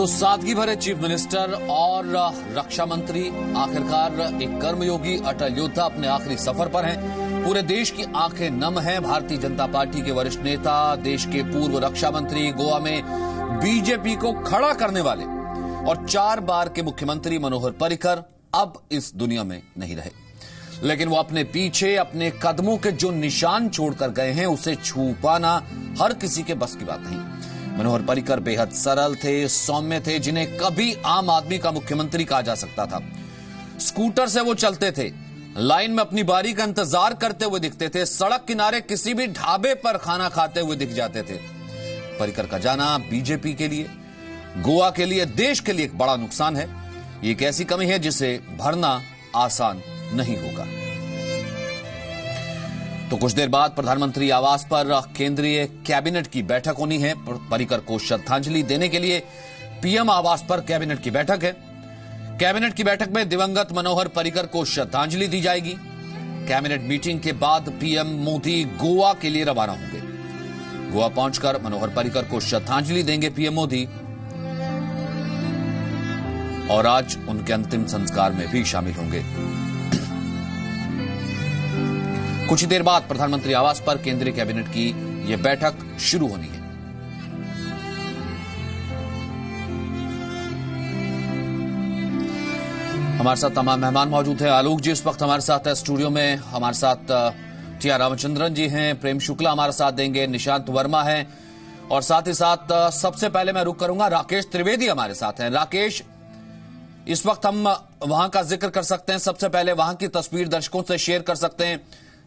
सादगी भरे chief minister और रक्षा मंत्री आखिरकार एक कर्मयोगी अटल योद्धा अपने आखिरी सफर पर हैं। पूरे देश की आंखें नम हैं। भारतीय जनता पार्टी के वरिष्ठ नेता, देश के पूर्व रक्षा मंत्री, गोवा में बीजेपी को खड़ा करने वाले और 4 बार के मुख्यमंत्री मनोहर पर्रिकर अब इस दुनिया में नहीं रहे, लेकिन वो अपने पीछे अपने कदमों के जो निशान छोड़कर गए हैं उसे छू पाना हर किसी के बस की बात नहीं। मनोहर पर्रिकर बेहद सरल थे, सौम्य थे, जिन्हें कभी आम आदमी का मुख्यमंत्री कहा जा सकता था। स्कूटर से वो चलते थे, लाइन में अपनी बारी का इंतजार करते हुए दिखते थे, सड़क किनारे किसी भी ढाबे पर खाना खाते हुए दिख जाते थे। पर्रिकर का जाना बीजेपी के लिए, गोवा के लिए, देश के लिए एक बड़ा नुकसान है। ये एक ऐसी कमी है जिसे भरना आसान नहीं होगा। तो कुछ देर बाद प्रधानमंत्री आवास पर केंद्रीय कैबिनेट की बैठक होनी है। पर्रिकर को श्रद्धांजलि देने के लिए पीएम आवास पर कैबिनेट की बैठक है। कैबिनेट की बैठक में दिवंगत मनोहर पर्रिकर को श्रद्धांजलि दी जाएगी। कैबिनेट मीटिंग के बाद पीएम मोदी गोवा के लिए रवाना होंगे। गोवा पहुंचकर मनोहर पर्रिकर को श्रद्धांजलि देंगे पीएम मोदी और आज उनके अंतिम संस्कार में भी शामिल होंगे। कुछ ही देर बाद प्रधानमंत्री आवास पर केंद्रीय कैबिनेट की यह बैठक शुरू होनी है। हमारे साथ तमाम मेहमान मौजूद हैं। आलोक जी इस वक्त हमारे साथ है स्टूडियो में, हमारे साथ टी.आर. रामचंद्रन जी हैं, प्रेम शुक्ला हमारे साथ देंगे, निशांत वर्मा हैं और साथ ही साथ सबसे पहले मैं रुक करूंगा, राकेश त्रिवेदी हमारे साथ हैं। राकेश, इस वक्त हम वहां का जिक्र कर सकते हैं, सबसे पहले वहां की तस्वीर दर्शकों से शेयर कर सकते हैं।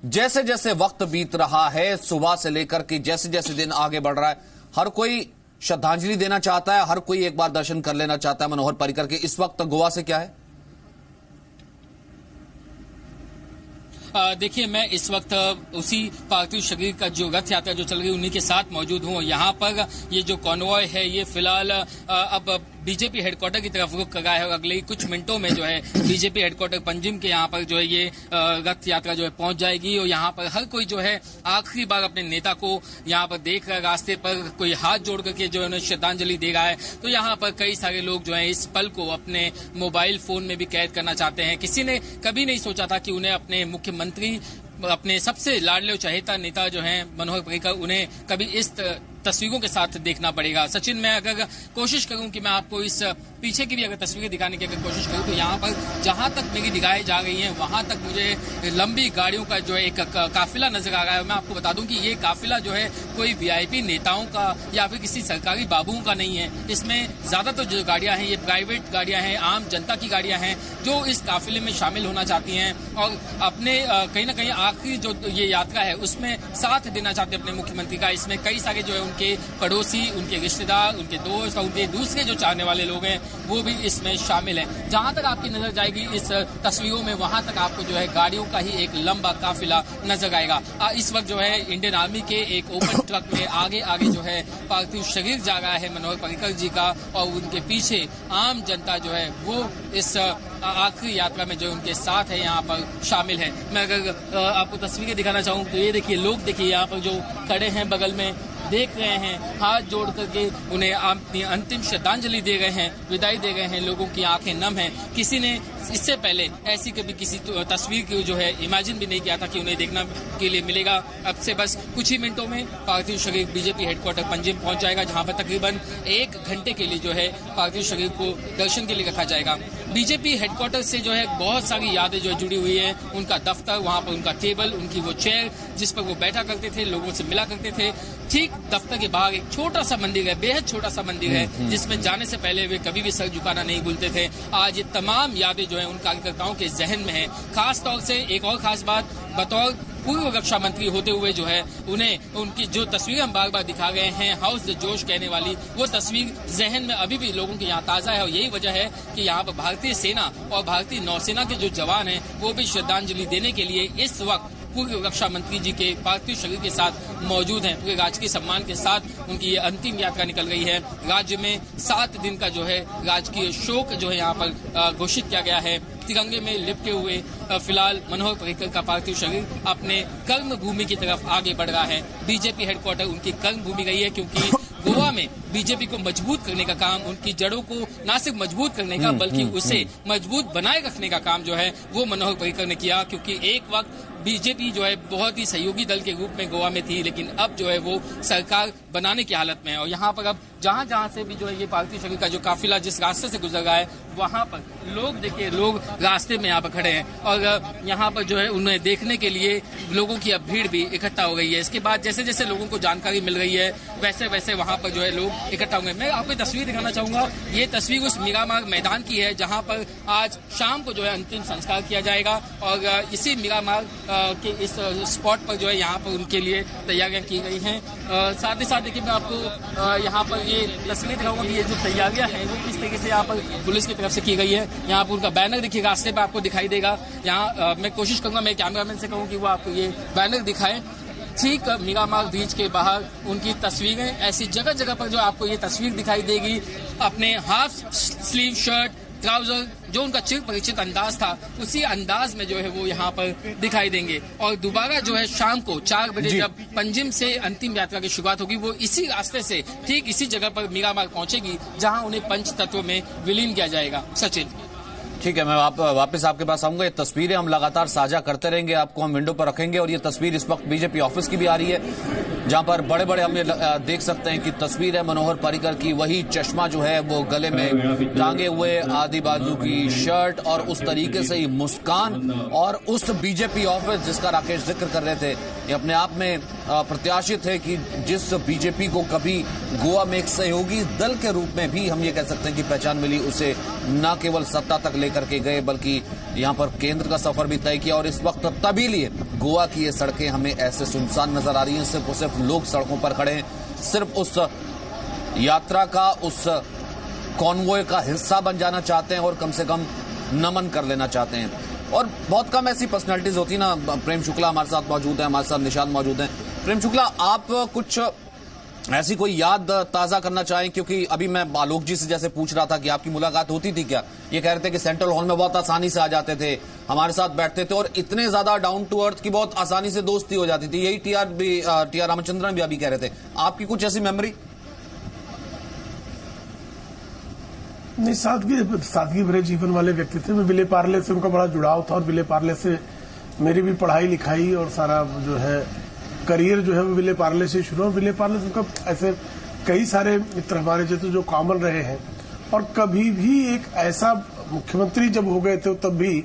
जैसे जैसे वक्त बीत रहा है, सुबह से लेकर के जैसे जैसे दिन आगे बढ़ रहा है, हर कोई श्रद्धांजलि देना चाहता है, हर कोई एक बार दर्शन कर लेना चाहता है मनोहर पर्रिकर के। इस वक्त गोवा से क्या है? देखिए, मैं इस वक्त उसी पार्थिव शरीर का जो रथ यात्रा जो चल रही है उन्हीं के साथ मौजूद हूँ। यहाँ पर ये जो कॉन्वॉय है ये फिलहाल अब बीजेपी हेडक्वार्टर की तरफ रुख कर रहा है और अगले ही कुछ मिनटों में जो है बीजेपी हेडक्वार्टर पंजिम के यहाँ पर जो है ये रथ यात्रा जो है पहुंच जाएगी और यहाँ पर हर कोई जो है आखिरी बार अपने नेता को यहाँ पर देख रहा है। रास्ते पर कोई हाथ जोड़ करके जो है उन्हें श्रद्धांजलि दे रहा है। तो यहाँ पर कई सारे लोग जो है इस पल को अपने मोबाइल फोन में भी कैद करना चाहते हैं। किसी ने कभी नहीं सोचा था कि उन्हें अपने मुख्यमंत्री, अपने सबसे लाडले और चहेता नेता जो हैं मनोहर पर्रिकर, उन्हें कभी इस तस्वीरों के साथ देखना पड़ेगा। सचिन, मैं अगर कोशिश करूं कि मैं आपको इस पीछे की भी अगर तस्वीरें दिखाने की अगर कोशिश करूं तो यहाँ पर जहां तक मेरी निगाहें जा रही हैं वहां तक मुझे लंबी गाड़ियों का जो है एक काफिला नजर आ रहा है। मैं आपको बता दूं कि ये काफिला जो है कोई वीआईपी नेताओं का या फिर किसी सरकारी बाबुओं का नहीं है। इसमें ज्यादातर जो गाड़ियां हैं ये प्राइवेट गाड़ियां हैं, आम जनता की गाड़ियां हैं जो इस काफिले में शामिल होना चाहती हैं और अपने कहीं ना कहीं आखिरी जो ये यात्रा है उसमें साथ देना चाहते हैं अपने मुख्यमंत्री का। इसमें कई सारे जो है उनके पड़ोसी, उनके रिश्तेदार, उनके दोस्त और उनके दूसरे जो चाहने वाले लोग हैं वो भी इसमें शामिल हैं। जहां तक आपकी नजर जाएगी इस तस्वीरों में वहां तक आपको जो है गाड़ियों का ही एक लंबा काफिला नजर आएगा। इस वक्त जो है इंडियन आर्मी के एक ओपन ट्रक में आगे आगे जो है पार्थिव शरीर जा रहा है मनोहर पर्रिकर जी का और उनके पीछे आम जनता जो है वो इस आखिरी यात्रा में जो उनके साथ है यहाँ पर शामिल है। मैं अगर आपको तस्वीरें दिखाना चाहूँ तो ये देखिए, लोग देखिए यहाँ पर जो खड़े हैं बगल में देख रहे हैं, हाथ जोड़ करके उन्हें अपनी अंतिम श्रद्धांजलि दे रहे हैं, विदाई दे रहे हैं। लोगों की आंखें नम हैं। किसी ने इससे पहले ऐसी कभी किसी तस्वीर की जो है इमेजिन भी नहीं किया था कि उन्हें देखना के लिए मिलेगा। अब से बस कुछ ही मिनटों में पार्थिव शरीर बीजेपी हेडक्वार्टर पंजिम पहुंच जाएगा, जहां पर तकरीबन 1 घंटे के लिए जो है पार्थिव शरीर को दर्शन के लिए रखा जाएगा। बीजेपी हेडक्वार्टर से जो है बहुत सारी यादें जो जुड़ी हुई है। उनका दफ्तर, वहां पर उनका टेबल, उनकी वो चेयर जिस पर वो बैठा करते थे, लोगों से मिला करते थे। ठीक दफ्तर के बाहर एक छोटा सा मंदिर है, बेहद छोटा सा मंदिर है, जिसमें जाने से पहले वे कभी भी सर झुकाना नहीं भूलते थे। आज ये तमाम यादें जो है उन कार्यकर्ताओं के जहन में है। खास तौर से एक और खास बात, बतौर पूर्व रक्षा मंत्री होते हुए जो है उन्हें उनकी जो तस्वीरें हम बार बार दिखा गए हैं, हाउस द जोश कहने वाली, वो तस्वीर जहन में अभी भी लोगों के यहाँ ताजा है और यही वजह है कि यहाँ पर भारतीय सेना और भारतीय नौसेना के जो जवान हैं वो भी श्रद्धांजलि देने के लिए इस वक्त पूर्व रक्षा मंत्री जी के पार्थिव शरीर के साथ मौजूद हैं। पूरे राजकीय सम्मान के साथ उनकी ये अंतिम यात्रा निकल रही है। राज्य में 7 दिन का जो है राजकीय शोक जो है यहाँ पर घोषित किया गया है। तिरंगे में लिपटे हुए फिलहाल मनोहर पर्रिकर का पार्थिव शरीर अपने कर्म भूमि की तरफ आगे बढ़ रहा है। बीजेपी हेडक्वार्टर उनकी कर्म भूमि रही है, क्योंकि गोवा में बीजेपी को मजबूत करने का काम, उनकी जड़ों को न सिर्फ मजबूत करने का बल्कि उसे मजबूत बनाए रखने का काम जो है वो मनोहर पर्रिकर ने किया। क्योंकि एक वक्त बीजेपी जो है बहुत ही सहयोगी दल के रूप में गोवा में थी, लेकिन अब जो है वो सरकार बनाने की हालत में है। और यहाँ पर अब जहां जहां से भी जो है ये पार्थिव शरीर का जो काफिला जिस रास्ते से गुजर रहा है वहां पर लोग देखिए, लोग रास्ते में यहाँ पर खड़े हैं और यहाँ पर जो है उन्हें देखने के लिए लोगों की अब भीड़ भी इकट्ठा हो गई है। इसके बाद जैसे जैसे लोगों को जानकारी मिल रही है वैसे वैसे वहां पर जो है लोग इकट्ठा होंगे। मैं आपको तस्वीर दिखाना चाहूंगा। ये तस्वीर उस मीरामार मैदान की है जहां पर आज शाम को जो है अंतिम संस्कार किया जाएगा और इसी मीरामार के इस स्पॉट पर जो है यहाँ पर उनके लिए तैयारियां की गई हैं। साथ ही साथ देखिए मैं आपको यहाँ पर ये तस्वीर दिखाऊंगा कि ये जो तैयारियां हैं वो किस तरीके से यहाँ पर पुलिस की तरफ से की गई है। यहाँ पर उनका बैनर देखिए रास्ते पे आपको दिखाई देगा। यहाँ मैं कोशिश करूंगा, मैं कैमरामैन से कहूँ कि वो आपको ये बैनर दिखाएं। ठीक मीरामार बीच के बाहर उनकी तस्वीरें ऐसी जगह जगह पर जो आपको ये तस्वीर दिखाई देगी, अपने हाफ स्लीव शर्ट, ट्राउजर, जो उनका चिर परिचित अंदाज था उसी अंदाज में जो है वो यहाँ पर दिखाई देंगे। और दोबारा जो है शाम को 4 बजे जब पंजिम से अंतिम यात्रा की शुरुआत होगी वो इसी रास्ते से ठीक इसी जगह पर मीरामार पहुंचेगी जहां उन्हें पंच तत्व में विलीन किया जाएगा। सचिन, ठीक है, मैं वापस आपके पास आऊंगा। ये तस्वीरें हम लगातार साझा करते रहेंगे, आपको हम विंडो पर रखेंगे। और ये तस्वीर इस वक्त बीजेपी ऑफिस की भी आ रही है जहां पर बड़े बड़े हम देख सकते हैं कि तस्वीर है मनोहर पर्रिकर की। वही चश्मा जो है वो गले में टांगे हुए, आधी बाजू की शर्ट और उस तरीके से ही मुस्कान। और उस बीजेपी ऑफिस जिसका राकेश जिक्र कर रहे थे, ये अपने आप में प्रत्याशित है कि जिस बीजेपी को कभी गोवा में एक सहयोगी दल के रूप में भी हम ये कह सकते हैं कि पहचान मिली, उसे न केवल सत्ता तक लेकर के गए बल्कि यहाँ पर केंद्र का सफर भी तय किया। और इस वक्त तभी लिए गोवा की ये सड़कें हमें ऐसे सुनसान नजर आ रही हैं, सिर्फ और सिर्फ लोग सड़कों पर खड़े हैं, सिर्फ उस यात्रा का, उस कॉन्वॉय का हिस्सा बन जाना चाहते हैं और कम से कम नमन कर लेना चाहते हैं। और बहुत कम ऐसी पर्सनालिटीज होती ना। प्रेम शुक्ला हमारे साथ मौजूद है, हमारे साथ निशांत मौजूद हैं। प्रेम शुक्ला, आप कुछ ऐसी कोई याद ताजा करना चाहें? क्योंकि अभी मैं आलोक जी से जैसे पूछ रहा था कि आपकी मुलाकात होती थी क्या, ये कह रहे थे कि सेंट्रल हॉल में बहुत आसानी से आ जाते थे, हमारे साथ बैठते थे और इतने ज्यादा डाउन टू अर्थ की बहुत आसानी से दोस्ती हो जाती थी। यही टी आर रामचंद्रन भी अभी कह रहे थे। आपकी कुछ ऐसी मेमोरी? नहीं, सादगी भरे जीवन वाले व्यक्ति थे। मैं विले पार्ले से उनका बड़ा जुड़ाव था और विले पार्ले से मेरी भी पढ़ाई लिखाई और सारा जो है करियर जो है वो विले पार्ले से शुरू हुआ। विले पार्ले से उनका ऐसे कई सारे मित्र हमारे जो कॉमन रहे हैं। और कभी भी एक ऐसा मुख्यमंत्री जब हो गए थे तब भी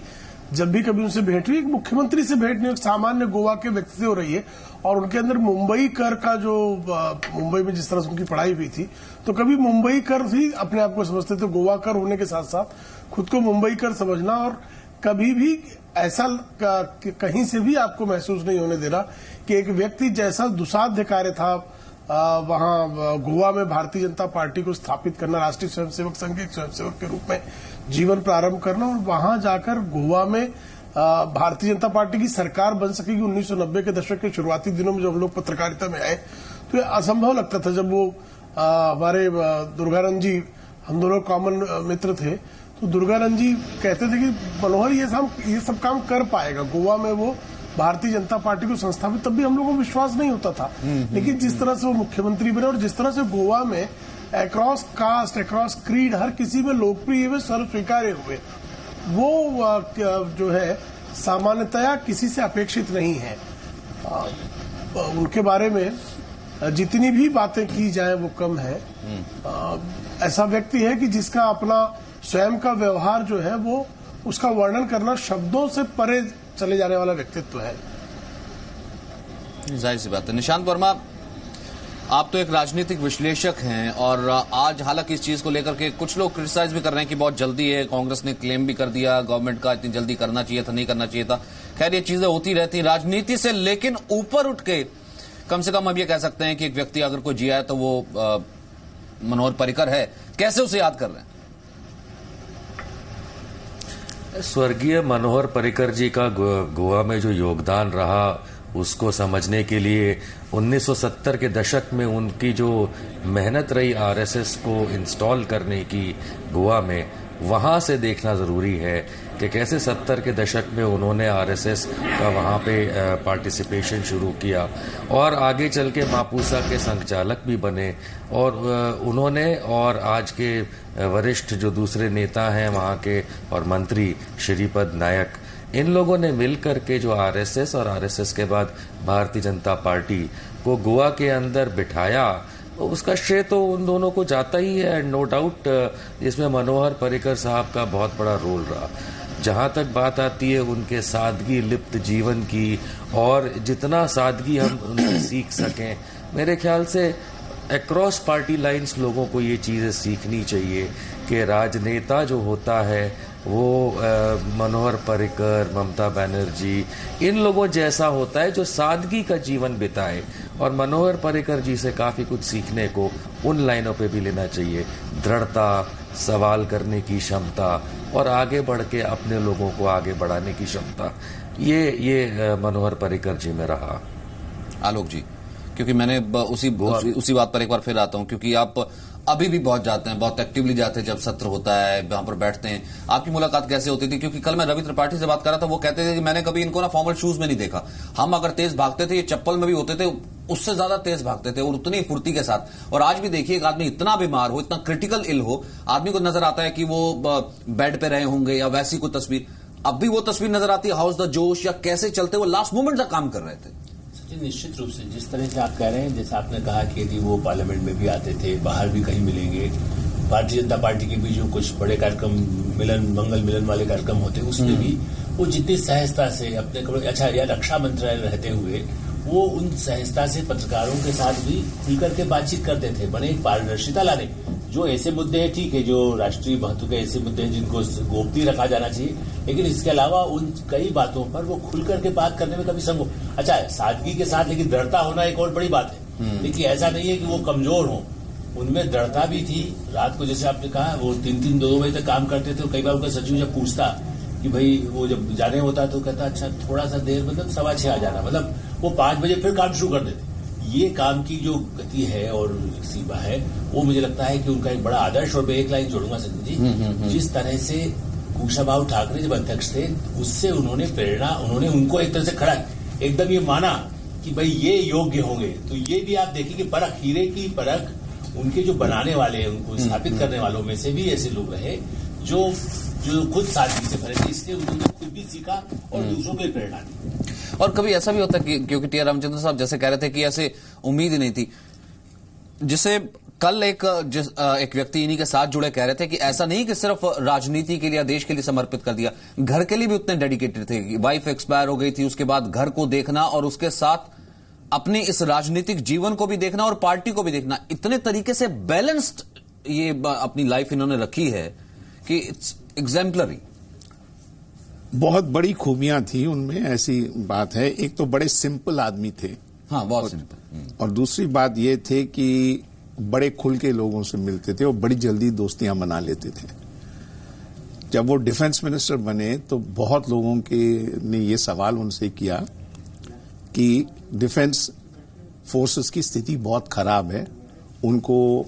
जब भी कभी उनसे भेंट हुई, एक मुख्यमंत्री से भेंट नहीं, एक सामान्य गोवा के व्यक्ति से हो रही है। और उनके अंदर मुंबई कर का जो मुंबई में जिस तरह से उनकी पढ़ाई हुई थी तो कभी मुंबई कर ही अपने आप को समझते थे। गोवा कर होने के साथ साथ खुद को मुंबई कर समझना और कभी भी ऐसा कहीं से भी आपको महसूस नहीं होने दे रहा कि एक व्यक्ति जैसा दुसाध्य कार्य था वहां गोवा में भारतीय जनता पार्टी को स्थापित करना, राष्ट्रीय स्वयंसेवक संघ के स्वयंसेवक के रूप में जीवन प्रारंभ करना और वहां जाकर गोवा में भारतीय जनता पार्टी की सरकार बन सकेगी। 1990 के दशक के शुरुआती दिनों में जब हम लोग पत्रकारिता में आए तो ये असंभव लगता था। जब वो हमारे दुर्गानंद जी, हम दोनों कॉमन मित्र थे, तो दुर्गानंद जी कहते थे कि मनोहर ये सब काम कर पाएगा गोवा में, वो भारतीय जनता पार्टी को संस्थापित। तब भी हम लोगों को विश्वास नहीं होता था। लेकिन जिस तरह से वो मुख्यमंत्री बने और जिस तरह से गोवा में अक्रॉस कास्ट, अक्रॉस क्रीड हर किसी में लोकप्रिय हुए, सर्व स्वीकार्य हुए, वो जो है सामान्यतया किसी से अपेक्षित नहीं है। उनके बारे में जितनी भी बातें की जाए वो कम है। ऐसा व्यक्ति है कि जिसका अपना स्वयं का व्यवहार जो है वो उसका वर्णन करना शब्दों से परे चले जाने वाला व्यक्तित्व है। जाहिर सी बात है। निशांत वर्मा, आप तो एक राजनीतिक विश्लेषक हैं और आज हालांकि इस चीज को लेकर के कुछ लोग क्रिटिसाइज भी कर रहे हैं कि बहुत जल्दी है, कांग्रेस ने क्लेम भी कर दिया गवर्नमेंट का, इतनी जल्दी करना चाहिए था, नहीं करना चाहिए था। खैर ये चीजें होती रहती राजनीति से, लेकिन ऊपर उठ के कम से कम हम ये कह सकते हैं कि एक व्यक्ति अगर कोई जिया है तो वो मनोहर पर्रिकर है। कैसे उसे याद कर रहे हैं? स्वर्गीय मनोहर पर्रिकर जी का गोवा में जो योगदान रहा उसको समझने के लिए 1970 के दशक में उनकी जो मेहनत रही आरएसएस को इंस्टॉल करने की गोवा में, वहां से देखना जरूरी है कि कैसे 70 के दशक में उन्होंने आरएसएस का वहां पे पार्टिसिपेशन शुरू किया और आगे चल के मापुसा के संचालक भी बने और उन्होंने और आज के वरिष्ठ जो दूसरे नेता हैं वहां के और मंत्री श्रीपद नायक, इन लोगों ने मिलकर के जो आरएसएस और आरएसएस के बाद भारतीय जनता पार्टी को गोवा के अंदर बिठाया, उसका श्रेय तो उन दोनों को जाता ही है। नो डाउट इसमें मनोहर पर्रिकर साहब का बहुत बड़ा रोल रहा। जहां तक बात आती है उनके सादगी लिप्त जीवन की और जितना सादगी हम उनसे सीख सकें, मेरे ख्याल से अक्रॉस पार्टी लाइंस लोगों को ये चीज़ें सीखनी चाहिए कि राजनेता जो होता है वो मनोहर पर्रिकर, ममता बनर्जी, इन लोगों जैसा होता है जो सादगी का जीवन बिताए और मनोहर पर्रिकर जी से काफ़ी कुछ सीखने को उन लाइनों पे भी लेना चाहिए। दृढ़ता, सवाल करने की क्षमता और आगे बढ़ के अपने लोगों को आगे बढ़ाने की क्षमता, ये मनोहर पर्रिकर जी में रहा। आलोक जी, क्योंकि मैंने उसी बात पर एक बार फिर आता हूं, क्योंकि आप अभी भी बहुत जाते हैं, बहुत एक्टिवली जाते हैं जब सत्र होता है, वहां पर बैठते हैं। आपकी मुलाकात कैसे होती थी? क्योंकि कल मैं रवि त्रिपाठी से बात कर रहा था, वो कहते थे कि मैंने कभी इनको ना फॉर्मल शूज में नहीं देखा। हम अगर तेज भागते थे, ये चप्पल में भी होते थे, उससे ज्यादा तेज भागते थे और उतनी फुर्ती के साथ। और आज भी देखिए, एक आदमी इतना बीमार हो, इतना क्रिटिकल इल हो, आदमी को नजर आता है कि वो बेड पे रहे होंगे या वैसी कोई तस्वीर। अब भी वो तस्वीर नजर आती है, हाउस द जोश, या कैसे चलते वो लास्ट मोमेंट तक काम कर रहे थे। निश्चित रूप से जिस तरह से आप कह रहे हैं, जैसे आपने कहा कि यदि वो पार्लियामेंट में भी आते थे, बाहर भी कहीं मिलेंगे, भारतीय जनता पार्टी के भी जो कुछ बड़े कार्यक्रम, मंगल मिलन वाले कार्यक्रम होते, उसमें भी वो जितनी सहजता से अपने अच्छा या रक्षा मंत्रालय रहते हुए वो उन सहजता से पत्रकारों के साथ भी खुलकर के बातचीत करते थे। बने एक पारदर्शिता लाने, जो ऐसे मुद्दे हैं, ठीक है, जो राष्ट्रीय महत्व के ऐसे मुद्दे हैं जिनको गोपनीय रखा जाना चाहिए, लेकिन इसके अलावा उन कई बातों पर वो खुल करके बात करने में कभी संकोच, अच्छा सादगी के साथ, लेकिन दृढ़ता होना एक और बड़ी बात है। लेकिन ऐसा नहीं है कि वो कमजोर हो, उनमें दृढ़ता भी थी। रात को जैसे आपने कहा, वो 3-3, 2 बजे तक काम करते थे। कई बार उनका सचिव जब पूछता कि भाई वो जब जाने होता तो कहता अच्छा थोड़ा सा देर, मतलब 6:15 आ जाना, मतलब वो 5 बजे फिर काम शुरू कर देते। ये काम की जो गति है और सीमा है, वो मुझे लगता है कि उनका एक बड़ा आदर्श। और मैं एक लाइन जोड़ूंगा संजय जी, जिस तरह से कुशाभाऊ ठाकरे जब अध्यक्ष थे, उससे उन्होंने प्रेरणा, उन्होंने उनको एक तरह से खड़ा एकदम ये माना कि भाई ये योग्य होंगे। तो ये भी आप देखिए कि परख, हीरे की परख उनके जो बनाने वाले, उनको स्थापित करने वालों में से भी ऐसे लोग रहे जो खुद सादगी से भरे थे, इसलिए उन्होंने खुद भी सीखा और दूसरों को प्रेरणा दी। और कभी ऐसा भी होता है क्योंकि टी आर रामचंद्र साहब जैसे कह रहे थे कि ऐसे उम्मीद ही नहीं थी, जिसे कल एक व्यक्ति इन्हीं के साथ जुड़े कह रहे थे कि ऐसा नहीं कि सिर्फ राजनीति के लिए, देश के लिए समर्पित कर दिया, घर के लिए भी उतने डेडिकेटेड थे कि वाइफ एक्सपायर हो गई थी, उसके बाद घर को देखना और उसके साथ अपने इस राजनीतिक जीवन को भी देखना और पार्टी को भी देखना, इतने तरीके से बैलेंस्ड ये अपनी लाइफ इन्होंने रखी है कि इट्स एग्जाम्पलरी। बहुत बड़ी खूबियां थी उनमें, ऐसी बात है। एक तो बड़े सिंपल आदमी थे, हाँ बहुत सिंपल, और दूसरी बात ये थे कि बड़े खुल के लोगों से मिलते थे और बड़ी जल्दी दोस्तियां बना लेते थे। जब वो डिफेंस मिनिस्टर बने तो बहुत लोगों के ने ये सवाल उनसे किया कि डिफेंस फोर्सेस की स्थिति बहुत खराब है, उनको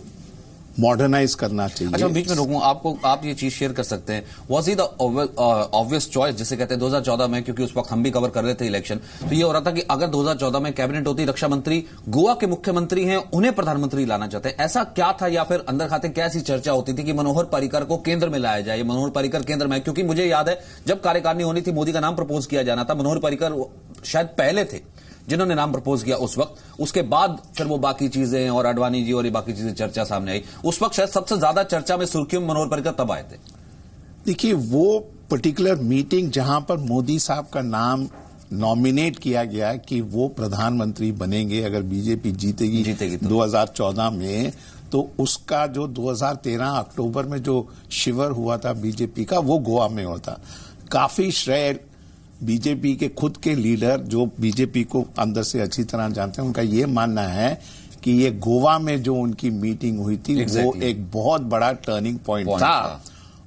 मॉडर्नाइज करना चाहिए। अच्छा, बीच में रोकूं आपको, आप ये चीज शेयर कर सकते हैं, was he the obvious choice जिसे कहते हैं 2014 में, क्योंकि उस वक्त हम भी कवर कर रहे थे इलेक्शन, तो ये हो रहा था कि अगर 2014 में कैबिनेट होती, रक्षा मंत्री गोवा के मुख्यमंत्री हैं, उन्हें प्रधानमंत्री लाना चाहते हैं, ऐसा क्या था? या फिर अंदर खाते क्या ऐसी चर्चा होती थी कि मनोहर पर्रिकर को केंद्र में लाया जाए, मनोहर पर्रिकर केंद्र में? क्योंकि मुझे याद है जब कार्यकारिणी होनी थी, मोदी का नाम प्रपोज किया जाना था, मनोहर पर्रिकर शायद पहले थे जिन्होंने नाम प्रपोज किया उस वक्त। उसके बाद फिर वो बाकी चीजें और अडवाणी जी और ये बाकी चीजें चर्चा सामने आई। उस वक्त शायद सबसे ज्यादा चर्चा में सुर्खियों में मनोहर पर्रिकर तब आए थे। देखिए, वो पर्टिकुलर मीटिंग जहां पर मोदी साहब का नाम नॉमिनेट किया गया कि वो प्रधानमंत्री बनेंगे अगर बीजेपी जीतेगी तो 2014 में, तो उसका जो 2013 अक्टूबर में जो शिविर हुआ था बीजेपी का, वो गोवा में हुआ था। काफी श्रेय बीजेपी के खुद के लीडर जो बीजेपी को अंदर से अच्छी तरह जानते हैं, उनका ये मानना है कि ये गोवा में जो उनकी मीटिंग हुई थी वो एक बहुत बड़ा टर्निंग पॉइंट था।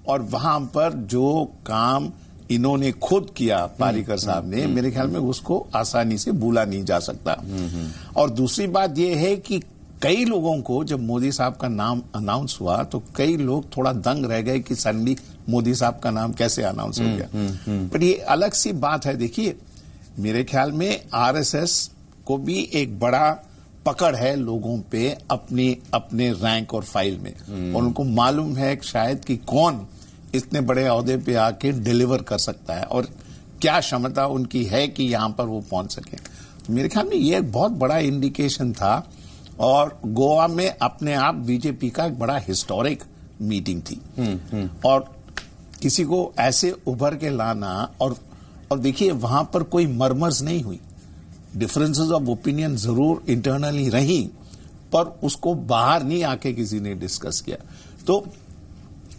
और वहां पर जो काम इन्होंने खुद किया पर्रिकर साहब ने, मेरे ख्याल में उसको आसानी से भूला नहीं जा सकता। और दूसरी बात यह है कि कई लोगों को जब मोदी साहब का नाम अनाउंस हुआ तो कई लोग थोड़ा दंग रह गए कि सडनली मोदी साहब का नाम कैसे अनाउंस हो गया। पर ये अलग सी बात है। देखिए, मेरे ख्याल में आरएसएस को भी एक बड़ा पकड़ है लोगों पे अपने रैंक और फाइल में, और उनको मालूम है शायद कि कौन इतने बड़े ओहदे पे आके डिलीवर कर सकता है और क्या क्षमता उनकी है कि यहां पर वो पहुंच सके। तो मेरे ख्याल में ये एक बहुत बड़ा इंडिकेशन था, और गोवा में अपने आप बीजेपी का एक बड़ा हिस्टोरिक मीटिंग थी। और किसी को ऐसे उभर के लाना, और देखिए वहां पर कोई मरमर्स नहीं हुई, डिफरेंसेस ऑफ ओपिनियन जरूर इंटरनली रही, पर उसको बाहर नहीं आके किसी ने डिस्कस किया। तो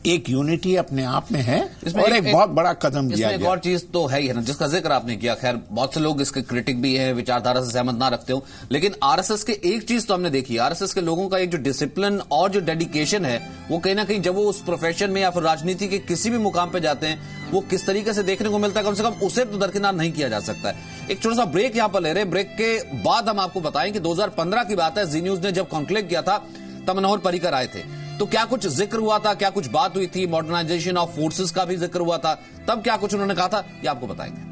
एक यूनिटी अपने आप में है, और एक बहुत बड़ा कदम दिया गया। एक और चीज तो है ही है ना, जिसका जिक्र आपने किया। खैर, बहुत से लोग इसके क्रिटिक भी हैं, विचारधारा से सहमत ना रखते हो, लेकिन आरएसएस के एक चीज तो हमने देखी, आरएसएस के लोगों का एक जो डिसिप्लिन और जो डेडिकेशन है, वो कहीं ना कहीं जब वो उस प्रोफेशन में या फिर राजनीति के किसी भी मुकाम पे जाते हैं, वो किस तरीके से देखने को मिलता है, कम से कम उसे तो दरकिनार नहीं किया जा सकता है। एक छोटा सा ब्रेक यहां पर ले रहे हैं। ब्रेक के बाद हम आपको बताएं कि 2015 की बात है, जी न्यूज ने जब कॉन्क्लेव किया था तब मनोहर पर्रिकर आए थे, तो क्या कुछ जिक्र हुआ था, क्या कुछ बात हुई थी, मॉडर्नाइजेशन ऑफ फोर्सेस का भी जिक्र हुआ था, तब क्या कुछ उन्होंने कहा था, ये आपको बताएंगे।